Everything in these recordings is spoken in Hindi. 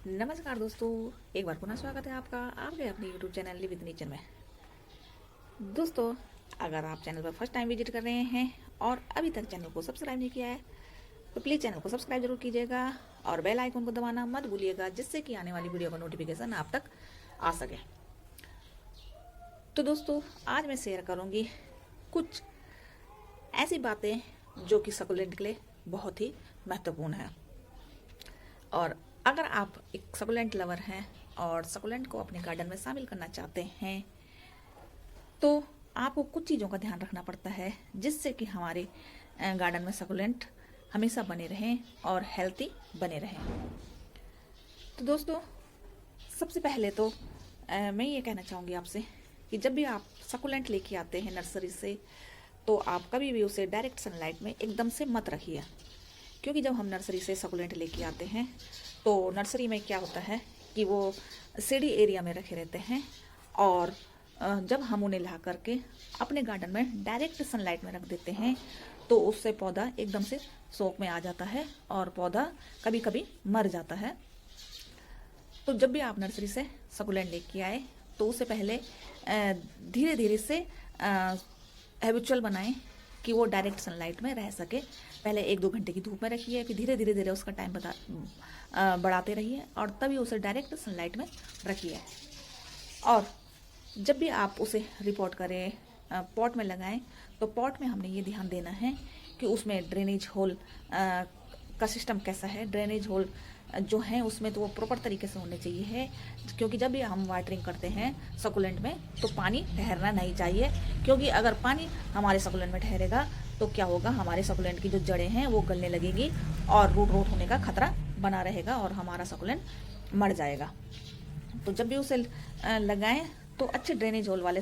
नमस्कार दोस्तों, एक बार पुनः स्वागत है आपका आपके अपने YouTube channel live with nature में। दोस्तों, अगर आप चैनल पर फर्स्ट टाइम विजिट कर रहे हैं और अभी तक चैनल को सब्सक्राइब नहीं किया है तो प्लीज़ चैनल को सब्सक्राइब जरूर कीजिएगा और बेल आइकन को दबाना मत भूलिएगा, जिससे कि आने वाली वीडियो का नोटिफिकेशन आप तक आ सके। तो दोस्तों, आज मैं शेयर करूँगी कुछ ऐसी बातें जो कि सकुलेंट के लिए बहुत ही महत्वपूर्ण है। और अगर आप एक सकुलेंट लवर हैं और सकुलेंट को अपने गार्डन में शामिल करना चाहते हैं तो आपको कुछ चीज़ों का ध्यान रखना पड़ता है, जिससे कि हमारे गार्डन में सकुलेंट हमेशा बने रहें और हेल्थी बने रहें। तो दोस्तों, सबसे पहले तो मैं ये कहना चाहूँगी आपसे कि जब भी आप सकुलेंट लेके आते हैं नर्सरी से तो आप कभी भी उसे डायरेक्ट सनलाइट में एकदम से मत रखिए, क्योंकि जब हम नर्सरी से सकुलेंट लेके आते हैं तो नर्सरी में क्या होता है कि वो सीढ़ी एरिया में रखे रहते हैं और जब हम उन्हें ला करके अपने गार्डन में डायरेक्ट सनलाइट में रख देते हैं तो उससे पौधा एकदम से शौक में आ जाता है और पौधा कभी कभी मर जाता है। तो जब भी आप नर्सरी से सकुलेंट लेके आए तो उससे पहले धीरे धीरे से हैबिचुअल बनाएं कि वो डायरेक्ट सनलाइट में रह सके। पहले 1-2 घंटे की धूप में रखिए, फिर धीरे धीरे उसका टाइम बढ़ाते रहिए और तभी उसे डायरेक्ट सनलाइट में रखिए। और जब भी आप उसे रिपोर्ट करें, पॉट में लगाएं, तो पॉट में हमने ये ध्यान देना है कि उसमें ड्रेनेज होल का सिस्टम कैसा है। ड्रेनेज होल जो है उसमें तो वो प्रॉपर तरीके से होने चाहिए है, क्योंकि जब भी हम वाटरिंग करते हैं सकुलेंट में तो पानी ठहरना नहीं चाहिए, क्योंकि अगर पानी हमारे सकुलेंट में ठहरेगा तो क्या होगा, हमारे सकुलेंट की जो जड़ें हैं वो गलने लगेगी और रूट रोट होने का खतरा बना रहेगा और हमारा सकुलेंट मर जाएगा। तो जब भी उसे लगाएं तो अच्छे ड्रेनेज होल वाले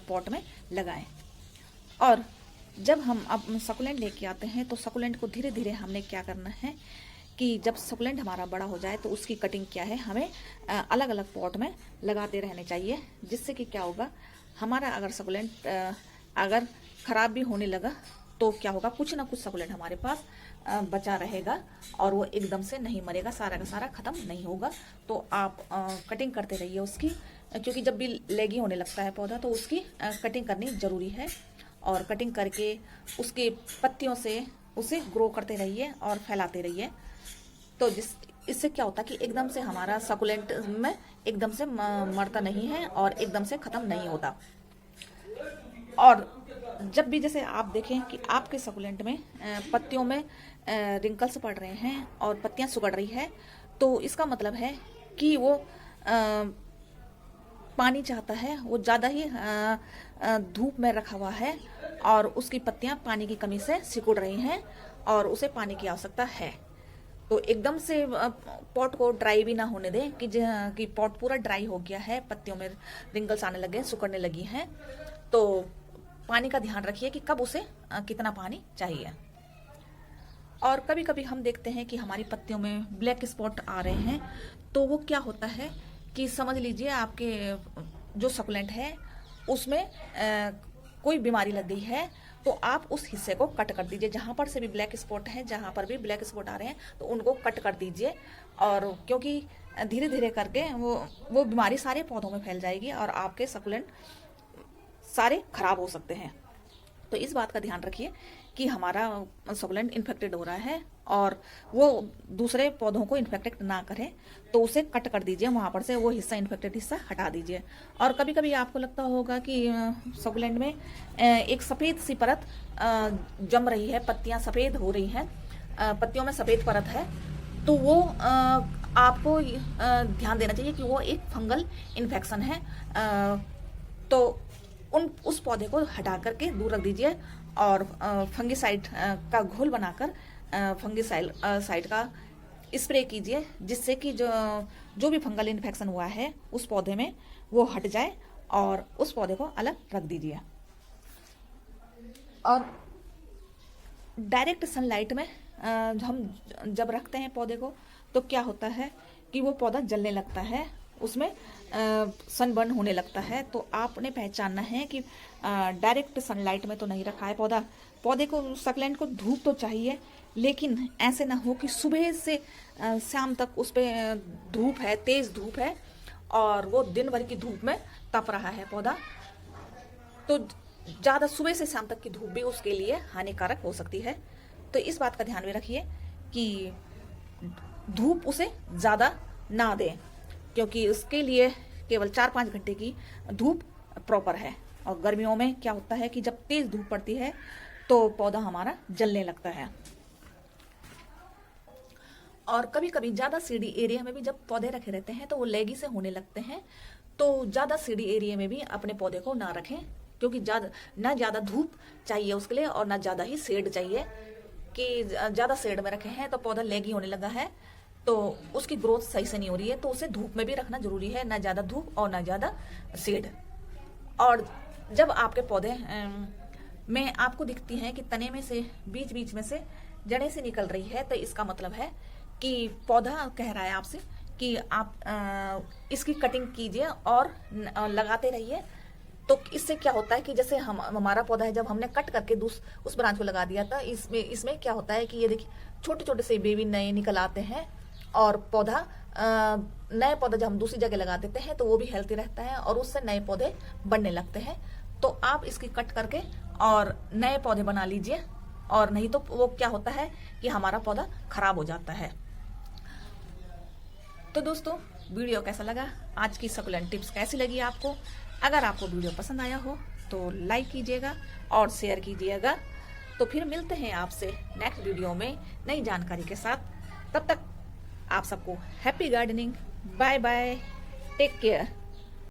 पॉट में लगाएं। और जब हम अब सकुलेंट लेके आते हैं तो सकुलेंट को धीरे धीरे हमने क्या करना है कि जब सकुलेंट हमारा बड़ा हो जाए तो उसकी कटिंग क्या है हमें अलग अलग पॉट में लगाते रहने चाहिए, जिससे कि क्या होगा, हमारा अगर सकुलेंट अगर ख़राब भी होने लगा तो क्या होगा, कुछ ना कुछ सकुलेंट हमारे पास बचा रहेगा और वो एकदम से नहीं मरेगा, सारा का सारा ख़त्म नहीं होगा। तो आप कटिंग करते रहिए उसकी, क्योंकि जब भी लेगी होने लगता है पौधा तो उसकी कटिंग करनी ज़रूरी है। और कटिंग करके उसके पत्तियों से उसे ग्रो करते रहिए और फैलाते रहिए। तो इससे क्या होता है कि एकदम से हमारा सकुलेंट में एकदम से मरता नहीं है और एकदम से ख़त्म नहीं होता। और जब भी जैसे आप देखें कि आपके सकुलेंट में पत्तियों में रिंकल्स पड़ रहे हैं और पत्तियां सुगड़ रही है, तो इसका मतलब है कि वो पानी चाहता है, वो ज़्यादा ही धूप में रखा हुआ है और उसकी पत्तियां पानी की कमी से सिकुड़ रही हैं और उसे पानी की आवश्यकता है। तो एकदम से पॉट को ड्राई भी ना होने दें कि पॉट पूरा ड्राई हो गया है, पत्तियों में रिंकल्स आने लगे, सिकुड़ने लगी हैं। तो पानी का ध्यान रखिए कि कब उसे कितना पानी चाहिए। और कभी कभी हम देखते हैं कि हमारी पत्तियों में ब्लैक स्पॉट आ रहे हैं, तो वो क्या होता है कि समझ लीजिए आपके जो सकुलेंट है उसमें कोई बीमारी लग गई है, तो आप उस हिस्से को कट कर दीजिए। जहाँ पर से भी ब्लैक स्पॉट है, जहाँ पर भी ब्लैक स्पॉट आ रहे हैं तो उनको कट कर दीजिए। और क्योंकि धीरे धीरे करके वो बीमारी सारे पौधों में फैल जाएगी और आपके सकुलेंट सारे खराब हो सकते हैं। तो इस बात का ध्यान रखिए कि हमारा सकुलेंट इन्फेक्टेड हो रहा है और वो दूसरे पौधों को इन्फेक्टेड ना करे, तो उसे कट कर दीजिए, वहाँ पर से वो हिस्सा इन्फेक्टेड हिस्सा हटा दीजिए। और कभी कभी आपको लगता होगा कि सकुलेंट में एक सफ़ेद सी परत जम रही है, पत्तियाँ सफ़ेद हो रही हैं, पत्तियों में सफ़ेद परत है, तो वो आपको ध्यान देना चाहिए कि वो एक फंगल इन्फेक्शन है। तो उस पौधे को हटा करके दूर रख दीजिए और फंगिसाइड का घोल बनाकर फंगिसाइड का स्प्रे कीजिए, जिससे कि जो भी फंगल इन्फेक्शन हुआ है उस पौधे में वो हट जाए और उस पौधे को अलग रख दीजिए। और डायरेक्ट सनलाइट में हम जब रखते हैं पौधे को तो क्या होता है कि वो पौधा जलने लगता है, उसमें सनबर्न होने लगता है। तो आपने पहचानना है कि डायरेक्ट सनलाइट में तो नहीं रखा है पौधे को, सकुलेंट को धूप तो चाहिए, लेकिन ऐसे ना हो कि सुबह से शाम तक उस पर धूप है, तेज धूप है, और वो दिन भर की धूप में तप रहा है पौधा। तो ज़्यादा सुबह से शाम तक की धूप भी उसके लिए हानिकारक हो सकती है। तो इस बात का ध्यान में रखिए कि धूप उसे ज़्यादा ना दें, क्योंकि उसके लिए केवल 4-5 घंटे की धूप प्रॉपर है। और गर्मियों में क्या होता है कि जब तेज़ धूप पड़ती है तो पौधा हमारा जलने लगता है। और कभी कभी ज़्यादा सीढ़ी एरिया में भी जब पौधे रखे रहते हैं तो वो लेगी से होने लगते हैं। तो ज़्यादा सीढ़ी एरिया में भी अपने पौधे को ना रखें, क्योंकि ना ज़्यादा धूप चाहिए उसके लिए और ना ज़्यादा ही शेड चाहिए। कि ज़्यादा शेड में रखे हैं तो पौधा लेगी होने लगा है तो उसकी ग्रोथ सही से नहीं हो रही है, तो उसे धूप में भी रखना जरूरी है, ना ज़्यादा धूप और ना ज़्यादा शेड। और जब आपके पौधे में आपको दिखती हैं कि तने में से बीच बीच में से जड़ें से निकल रही है, तो इसका मतलब है कि पौधा कह रहा है आपसे कि आप इसकी कटिंग कीजिए और लगाते रहिए। तो इससे क्या होता है कि जैसे हमारा पौधा है, जब हमने कट करके उस ब्रांच को लगा दिया था, इसमें क्या होता है कि ये देखिए छोटे छोटे से बेबी नए निकल आते हैं, और पौधा नए पौधे जब हम दूसरी जगह लगा देते हैं तो वो भी हेल्थी रहता है और उससे नए पौधे बढ़ने लगते हैं। तो आप इसकी कट करके और नए पौधे बना लीजिए, और नहीं तो वो क्या होता है कि हमारा पौधा खराब हो जाता है। तो दोस्तों, वीडियो कैसा लगा, आज की सकुलेंट टिप्स कैसी लगी आपको? अगर आपको वीडियो पसंद आया हो तो लाइक कीजिएगा और शेयर कीजिएगा। तो फिर मिलते हैं आपसे नेक्स्ट वीडियो में नई जानकारी के साथ। तब तक आप सबको happy gardening, bye bye, take care.